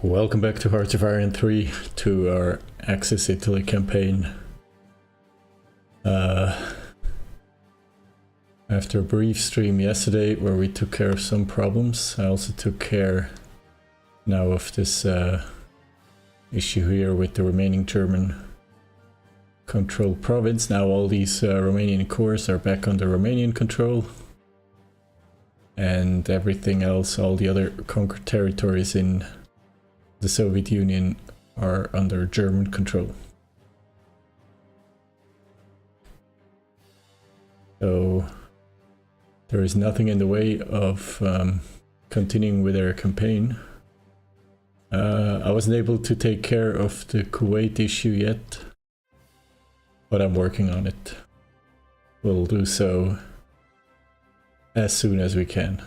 Welcome back to HoI3 to our Axis Italy campaign. After a brief stream yesterday where we took care of some problems, I also took care now of this issue here with the remaining German controlled province. Now all these Romanian cores are back under Romanian control, and everything else, all the other conquered territories in the Soviet Union are under German control. So there is nothing in the way of continuing with our campaign. I wasn't able to take care of the Kuwait issue yet, but I'm working on it. We'll do so as soon as we can.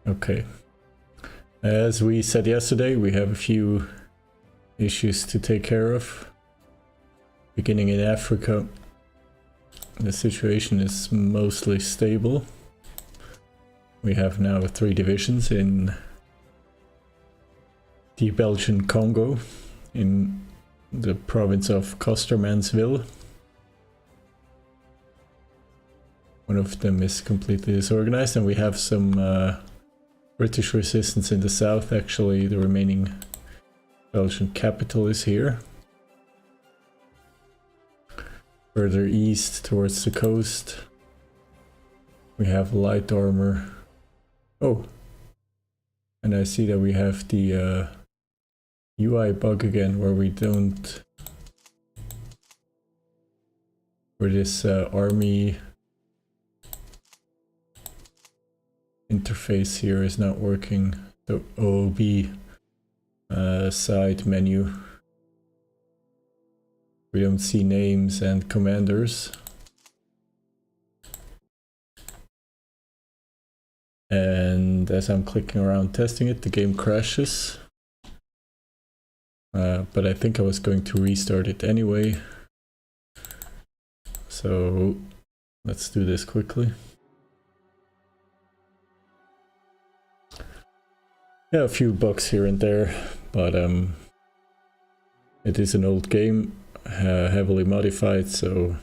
Okay, as we said yesterday, we have a few issues to take care of. Beginning in Africa, the situation is mostly stable. We have now 3 divisions in the Belgian Congo, in the province of Kostermansville. One of them is completely disorganized, and we have some British resistance in the south. Actually, the remaining Belgian capital is here. Further east towards the coast, we have light armor. Oh, and I see that we have the UI bug again, where we don't, where this army interface here is not working. The OOB side menu, we don't see names and commanders, and as I'm clicking around testing it, the game crashes, but I think I was going to restart it anyway, so let's do this quickly. Yeah, a few bugs here and there, but it is an old game, heavily modified, so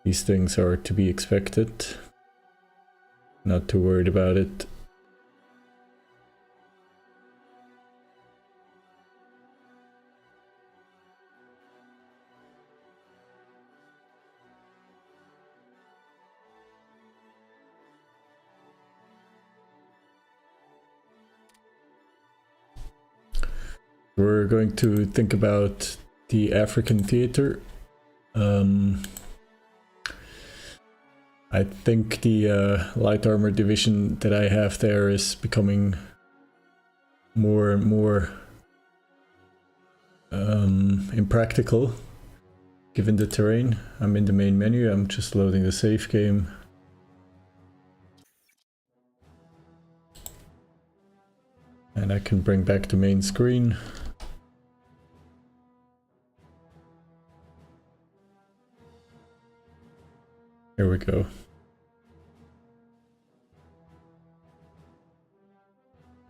these things are to be expected. Not too worried about it. We're going to think about the African theater. I think the light armor division that I have there is becoming more and more impractical given the terrain. I'm in the main menu, I'm just loading the save game. And I can bring back the main screen. Here we go.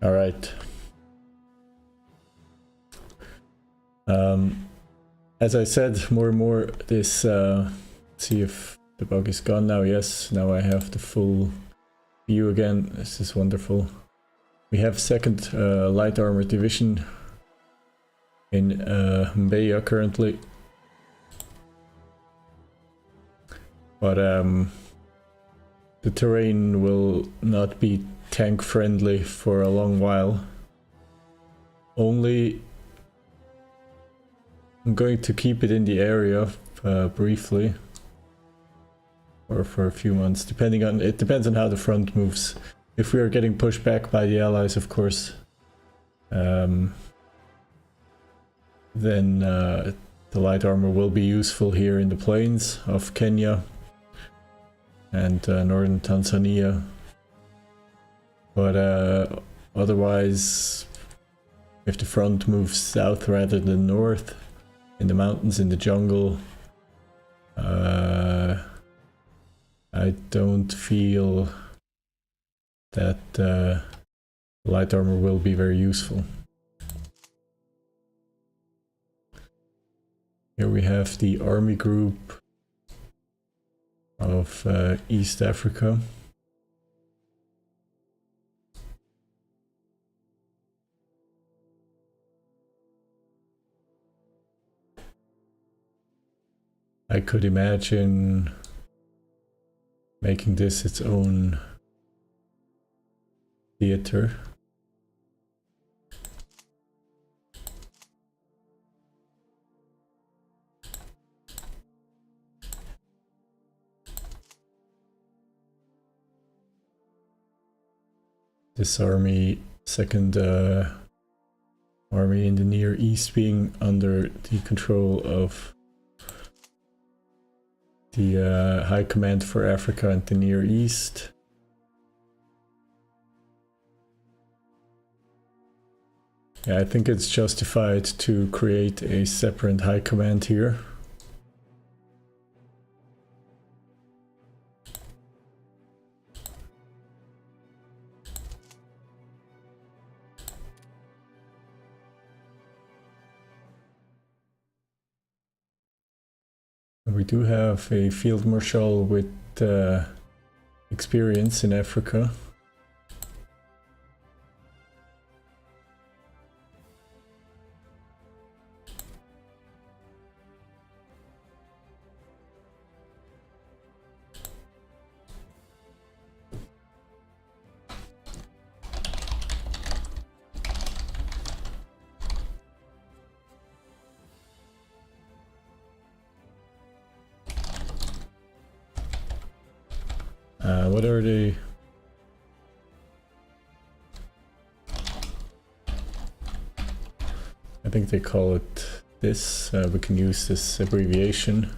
All right. As I said, more and more this, see if the bug is gone now. Yes, now I have the full view again. This is wonderful. We have 2nd light armor division in Mbeya currently. But the terrain will not be tank friendly for a long while. Only I'm going to keep it in the area briefly, or for a few months, depending on, it depends on how the front moves. If we are getting pushed back by the Allies, of course, then the light armor will be useful here in the plains of Kenya and northern Tanzania, but otherwise, if the front moves south rather than north, in the mountains, in the jungle, I don't feel that light armor will be very useful. Here we have the army group of East Africa. I could imagine making this its own theater. This army, second army in the Near East, being under the control of the High Command for Africa and the Near East. Yeah, I think it's justified to create a separate High Command here. We do have a field marshal with experience in Africa. What are they? I think they call it this. We can use this abbreviation.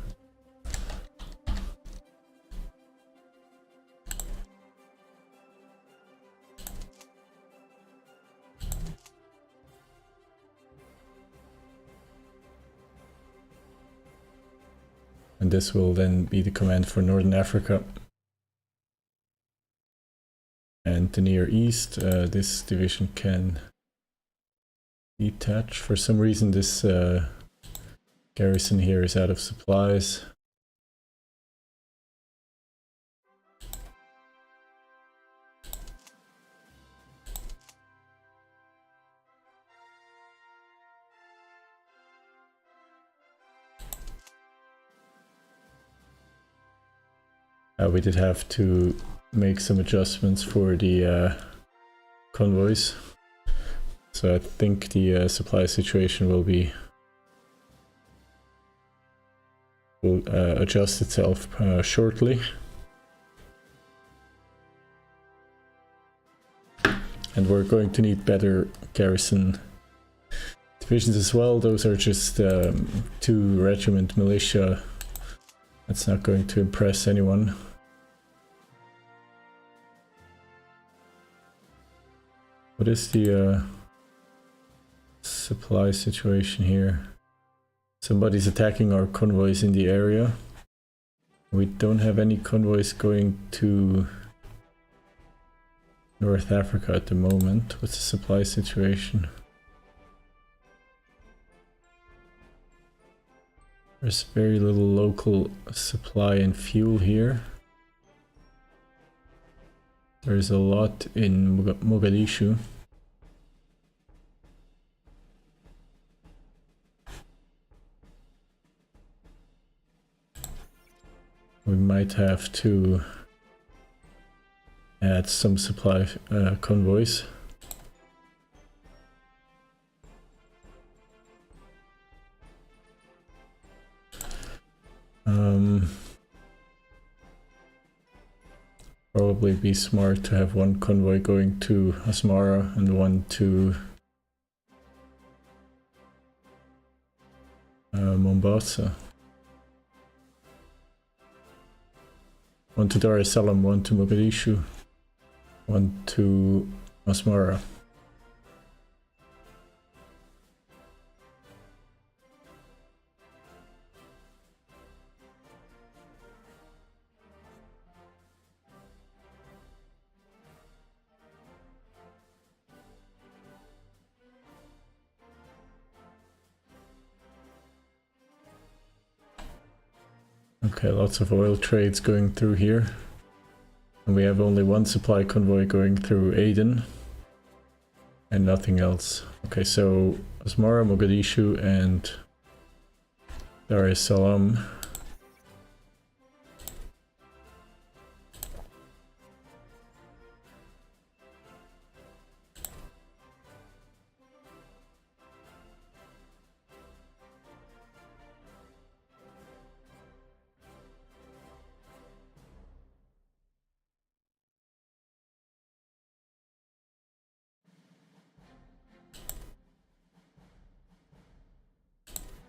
And this will then be the command for Northern Africa and the Near East. This division can detach. For some reason this garrison here is out of supplies. We did have to make some adjustments for the convoys, so I think the supply situation will adjust itself shortly. And we're going to need better garrison divisions as well. Those are just 2 regiment militia. That's not going to impress anyone. What is the supply situation here? Somebody's attacking our convoys in the area. We don't have any convoys going to North Africa at the moment. What's the supply situation? There's very little local supply and fuel here. There's a lot in Mogadishu. We might have to add some supply convoys. Probably be smart to have one convoy going to Asmara and one to Mombasa. One to Dar es Salaam, one to Mogadishu, one to Asmara. Okay, lots of oil trades going through here. And we have only one supply convoy going through Aden. And nothing else. Okay, so Asmara, Mogadishu and Dar es Salaam.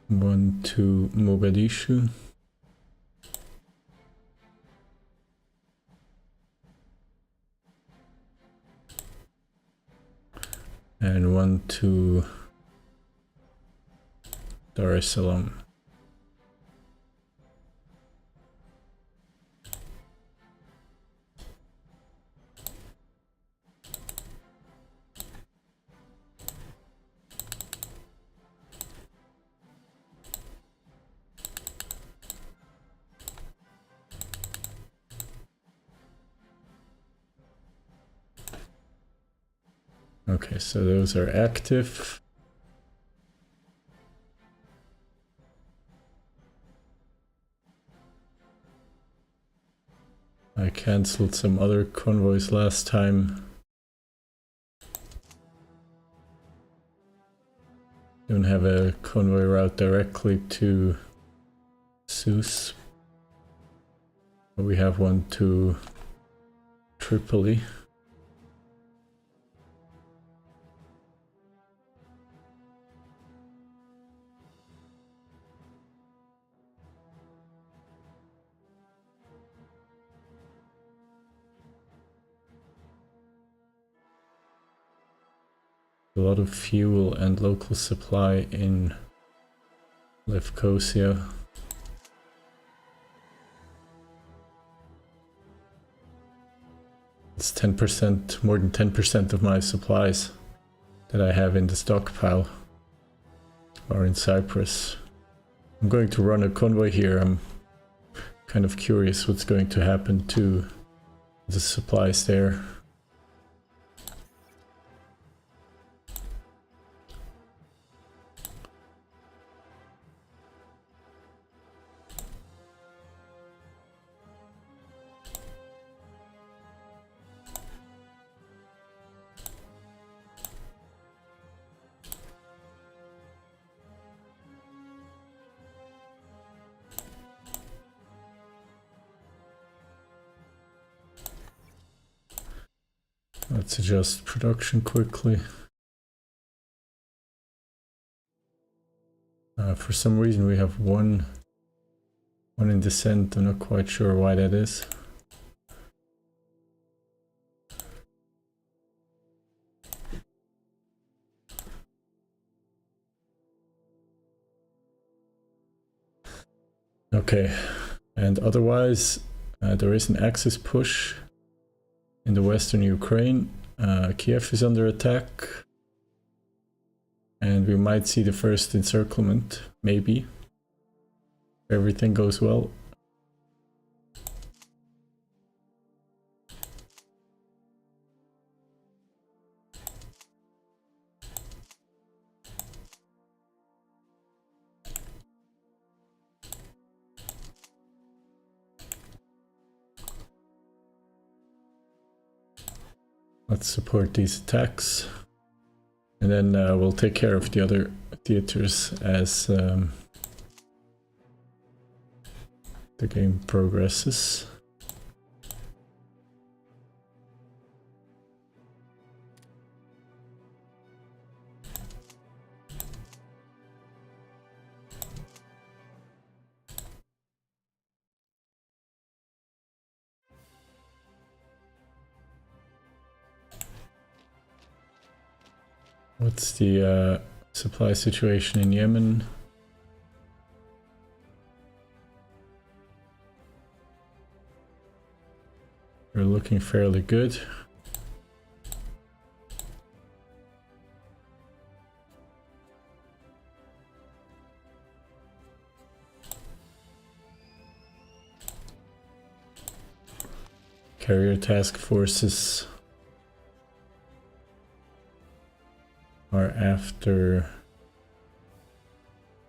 One to Mogadishu. And one to Dar es Salaam. Okay, so those are active. I cancelled some other convoys last time. Don't have a convoy route directly to Sousse, but we have one to Tripoli. A lot of fuel and local supply in Lefkosia. It's 10%, more than 10% of my supplies that I have in the stockpile are in Cyprus. I'm going to run a convoy here. I'm kind of curious what's going to happen to the supplies there. Let's adjust production quickly. For some reason we have one in descent. I'm not quite sure why that is. Okay, and otherwise there is an Axis push in the western Ukraine. Kiev is under attack. And we might see the first encirclement, maybe. Everything goes well. Let's support these attacks. And then we'll take care of the other theaters as the game progresses. What's the supply situation in Yemen? We're looking fairly good. Carrier task forces are after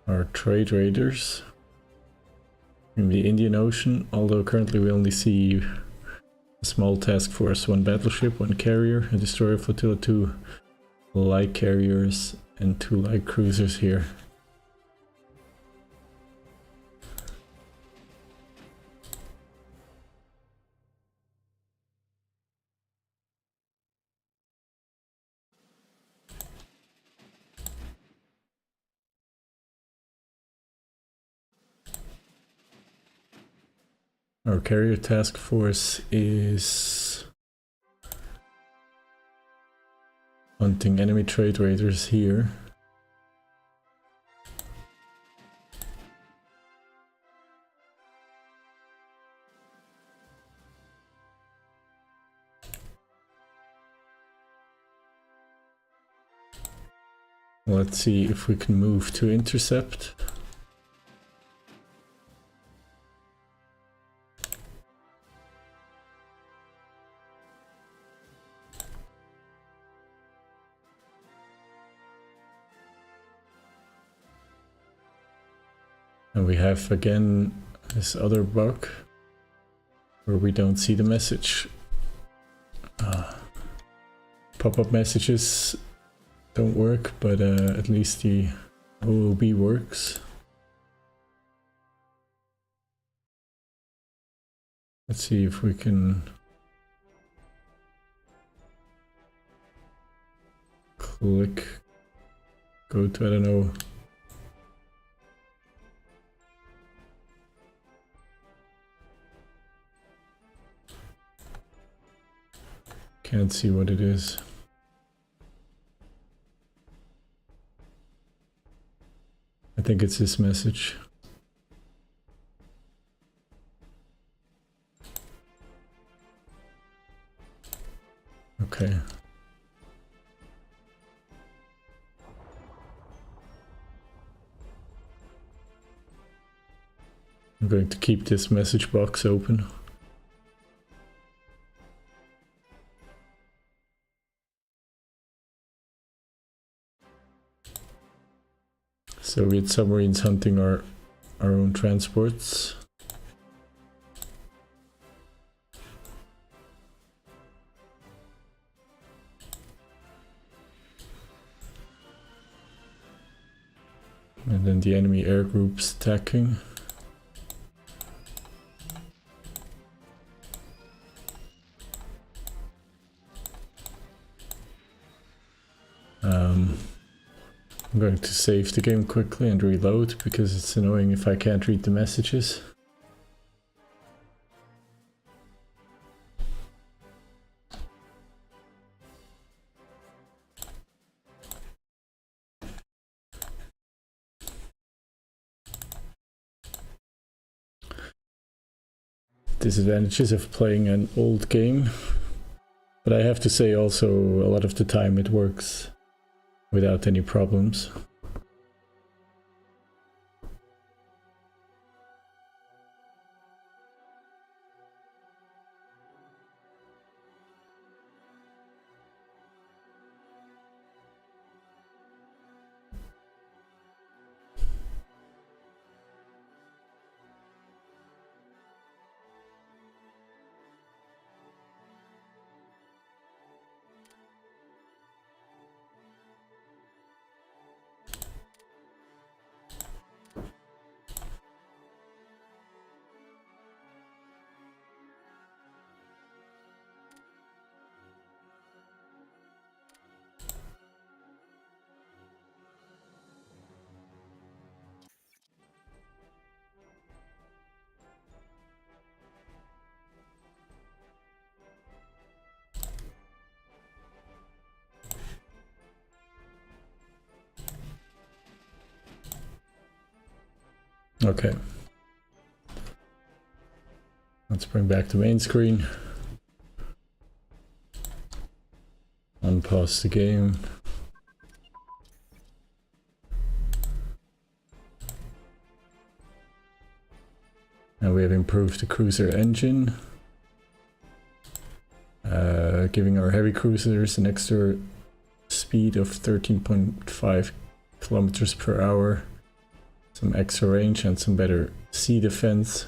our trade raiders in the Indian Ocean, although currently we only see a small task force, 1 battleship, 1 carrier, a destroyer flotilla, 2 light carriers and 2 light cruisers here. Our carrier task force is hunting enemy trade raiders here. Let's see if we can move to intercept. And we have again this other bug where we don't see the message. Pop-up messages don't work, but at least the OOB works. Let's see if we can click, go to, I don't know, can't see what it is. I think it's this message. Okay. I'm going to keep this message box open. Soviet submarines hunting our own transports. And then the enemy air groups attacking. I'm going to save the game quickly and reload because it's annoying if I can't read the messages. Disadvantages of playing an old game, but I have to say also a lot of the time it works without any problems. Okay. Let's bring back the main screen. Unpause the game. Now we have improved the cruiser engine. giving our heavy cruisers an extra speed of 13.5 kilometers per hour, some extra range and some better sea defense,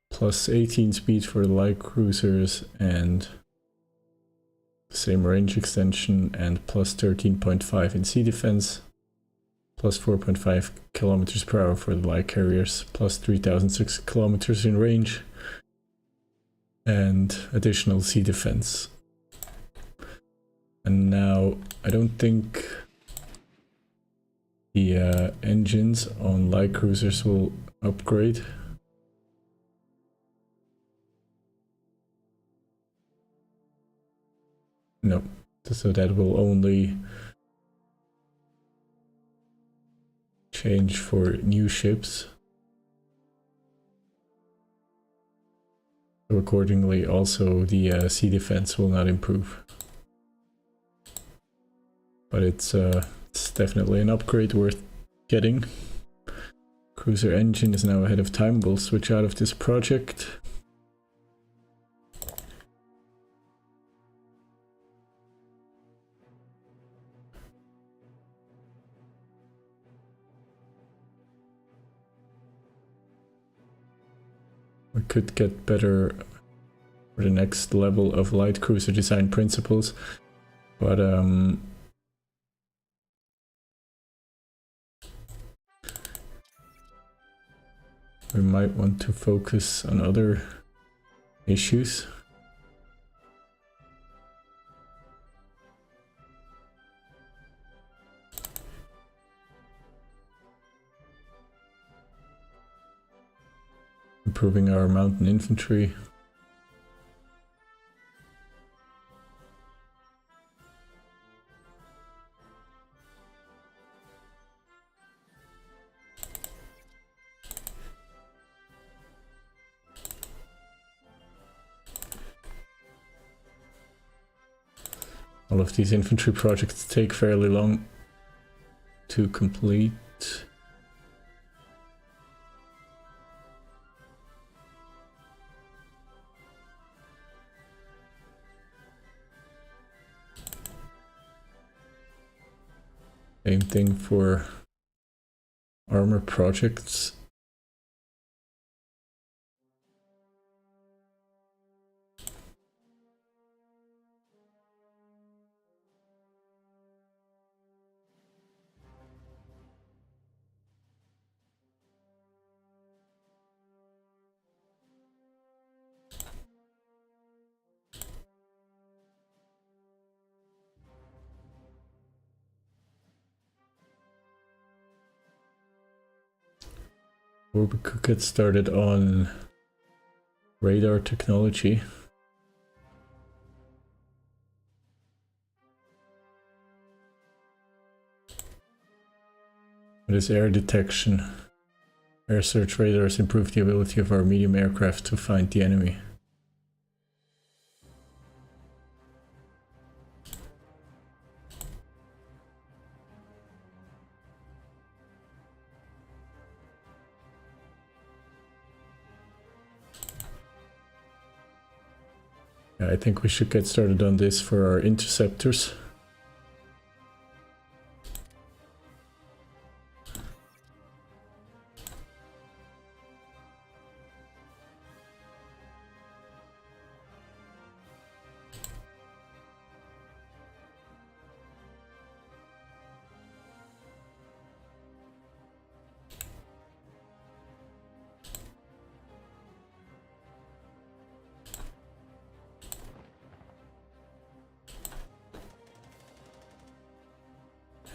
plus 18 speed for the light cruisers and the same range extension, and plus 13.5 in sea defense, plus 4.5 kilometers per hour for the light carriers, plus 3,006 kilometers in range, and additional sea defense. And now I don't think the engines on light cruisers will upgrade. No, so that will only change for new ships. So accordingly, also the sea defense will not improve. But it's definitely an upgrade worth getting. Cruiser engine is now ahead of time. We'll switch out of this project. We could get better for the next level of light cruiser design principles, but we might want to focus on other issues. Improving our mountain infantry. All of these infantry projects take fairly long to complete. Same thing for armor projects. Or we could get started on radar technology. What is air detection? Air search radars improve the ability of our medium aircraft to find the enemy. I think we should get started on this for our interceptors.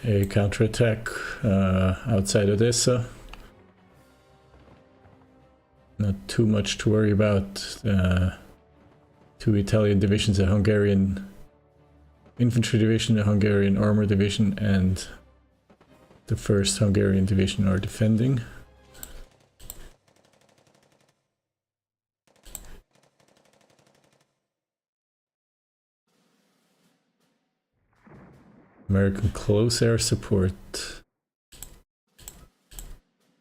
A counterattack outside Odessa. Not too much to worry about. Two Italian divisions, a Hungarian infantry division, a Hungarian armor division, and the 1st Hungarian division are defending. American close air support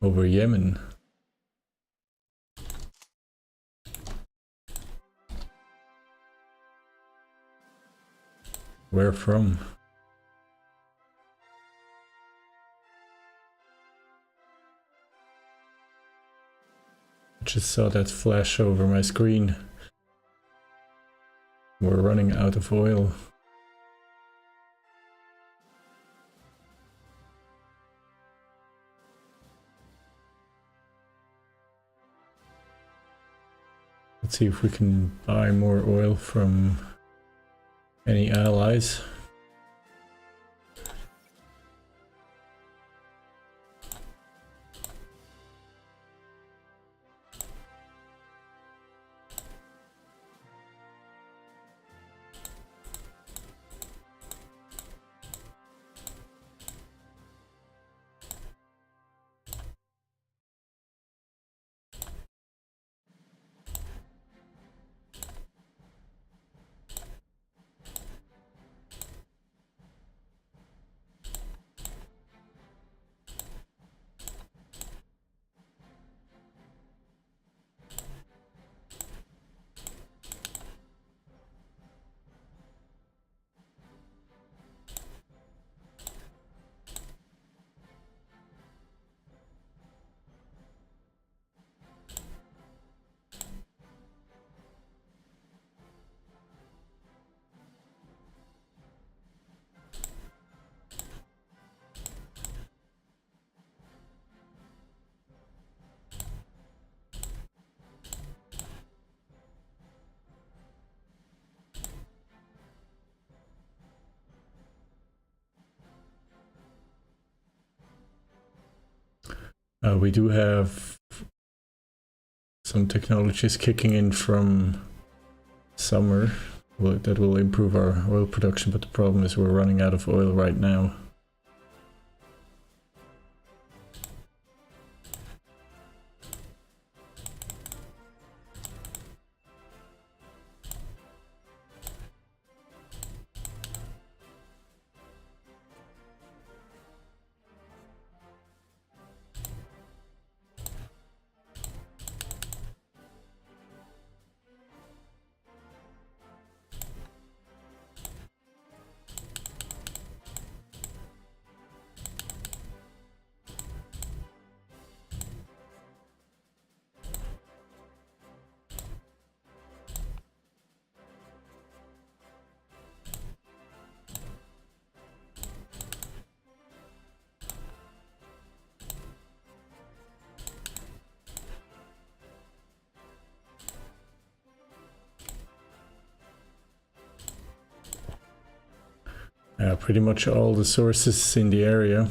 over Yemen. Where from? I just saw that flash over my screen. We're running out of oil. Let's see if we can buy more oil from any allies. We do have some technologies kicking in from summer that will improve our oil production, but the problem is we're running out of oil right now. Pretty much all the sources in the area,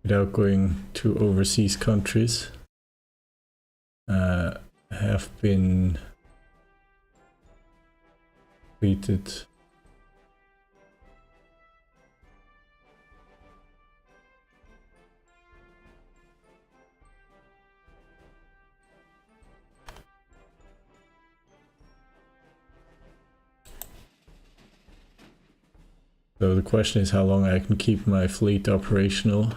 without going to overseas countries, have been completed. So the question is how long I can keep my fleet operational.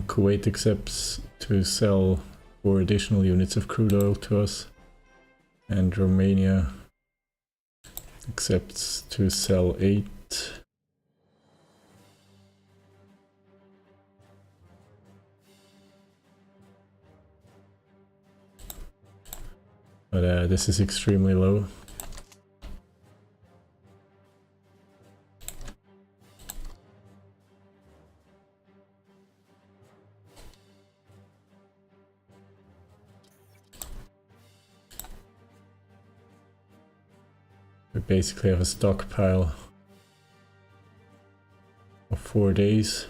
Kuwait accepts to sell 4 additional units of crude oil to us, and Romania accepts to sell 8. But this is extremely low. We basically have a stockpile of 4 days.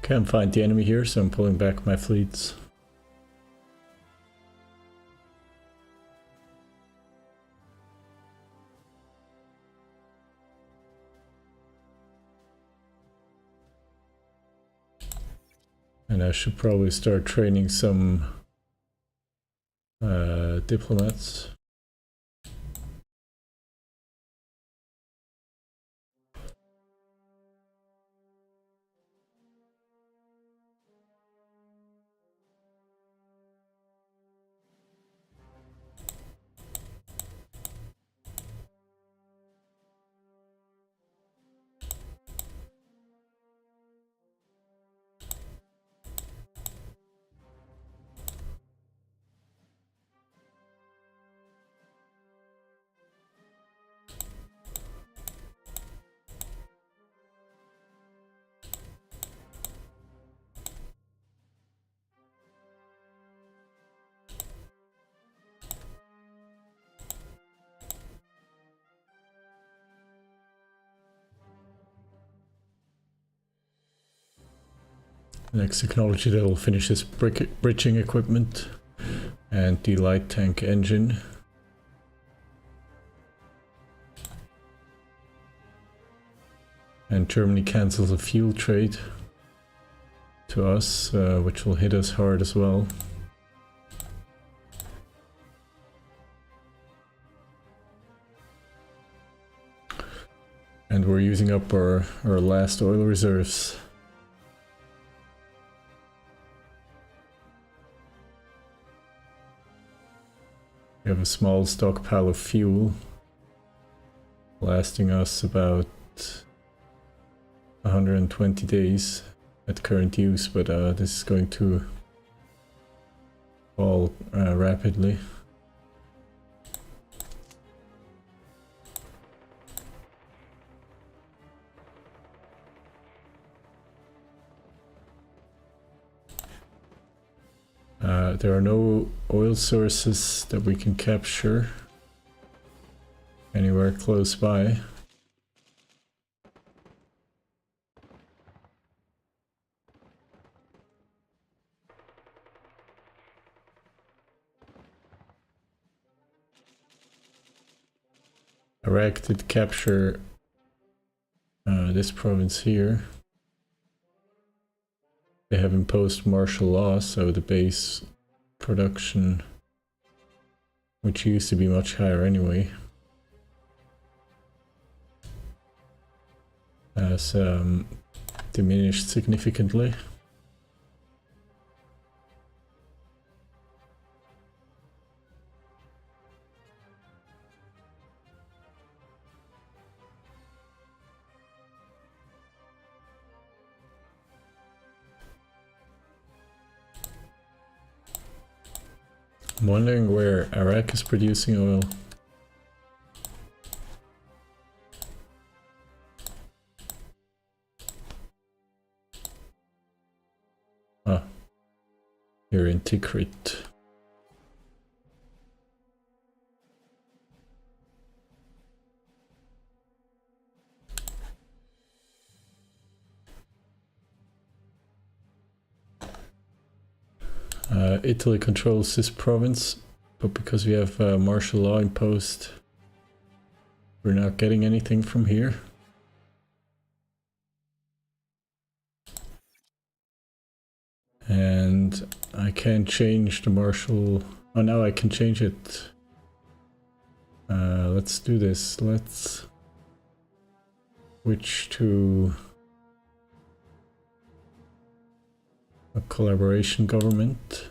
Can't find the enemy here, so I'm pulling back my fleets. And I should probably start training some diplomats. Next technology that will finish this bridging equipment and the light tank engine. And Germany cancels a fuel trade to us, which will hit us hard as well. And we're using up our last oil reserves. We have a small stockpile of fuel lasting us about 120 days at current use, but this is going to fall rapidly. There are no oil sources that we can capture anywhere close by. Iraq did capture this province here. They have imposed martial law, so the base production, which used to be much higher anyway, has diminished significantly. I'm wondering where Iraq is producing oil. Ah, here in Tikrit. Italy controls this province, but because we have martial law imposed, we're not getting anything from here. And I can't change the martial... Oh, now I can change it. Let's do this. Let's switch to a collaboration government.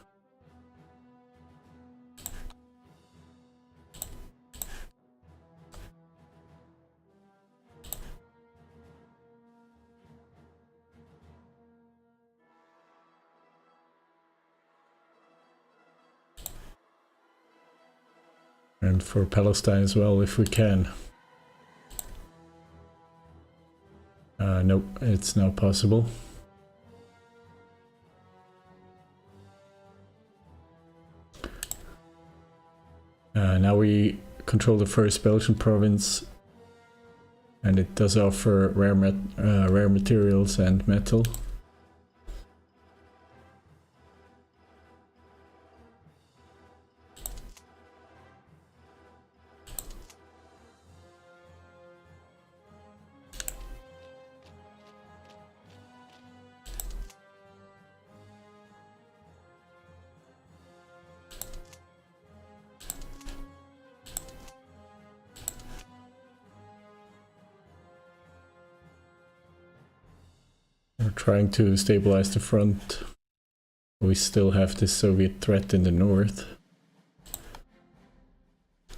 And for Palestine as well, if we can. Nope, it's not possible. Now we control the first Belgian province, and it does offer rare materials and metal. We're trying to stabilize the front. We still have this Soviet threat in the north,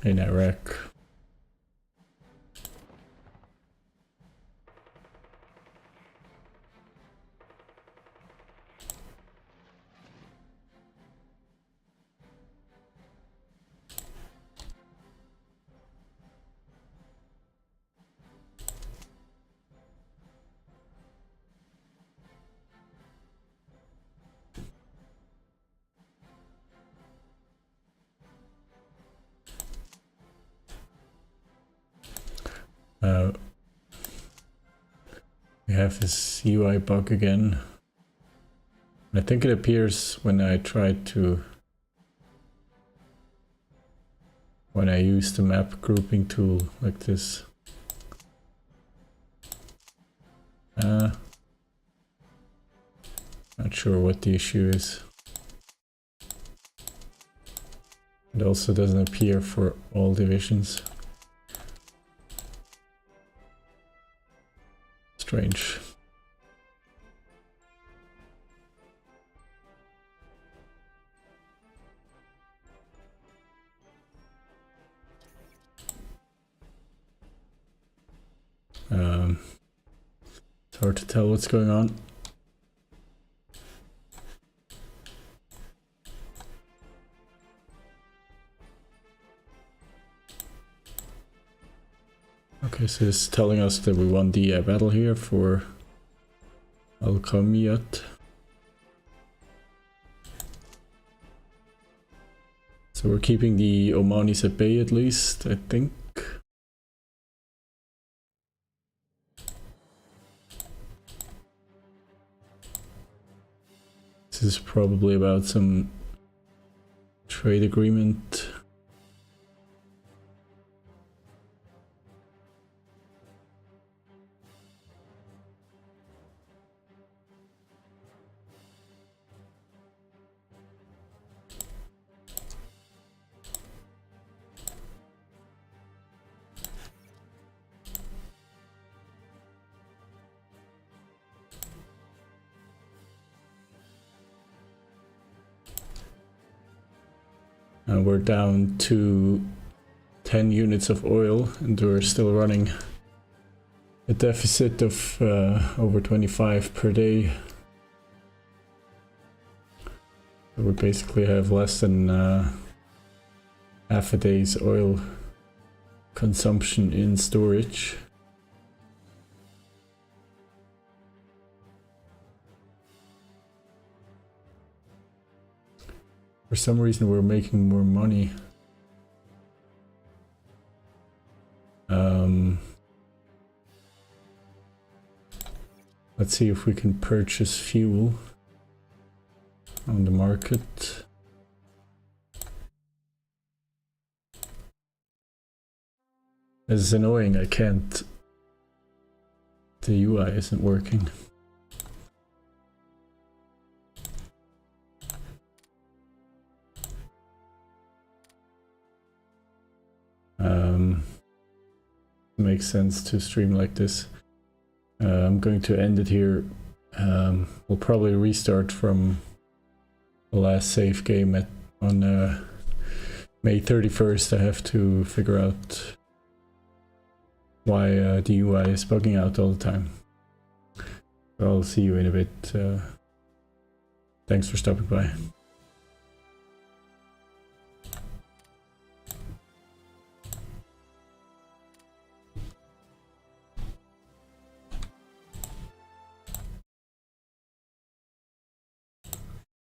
in Iraq. We have this UI bug again. I think it appears when I use the map grouping tool like this. Not sure what the issue is. It also doesn't appear for all divisions. Strange. It's hard to tell what's going on. Okay, so it's telling us that we won the battle here for Al-Qamiyat. So we're keeping the Omanis at bay at least, I think. This is probably about some trade agreement. And we're down to 10 units of oil, and we're still running a deficit of over 25 per day. So we basically have less than half a day's oil consumption in storage. For some reason we're making more money. Let's see if we can purchase fuel on the market. This is annoying, I can't. The UI isn't working. Makes sense to stream like this. I'm going to end it here. We'll probably restart from the last save game on May 31st. I have to figure out why the UI is bugging out all the time. I'll see you in a bit. Thanks for stopping by.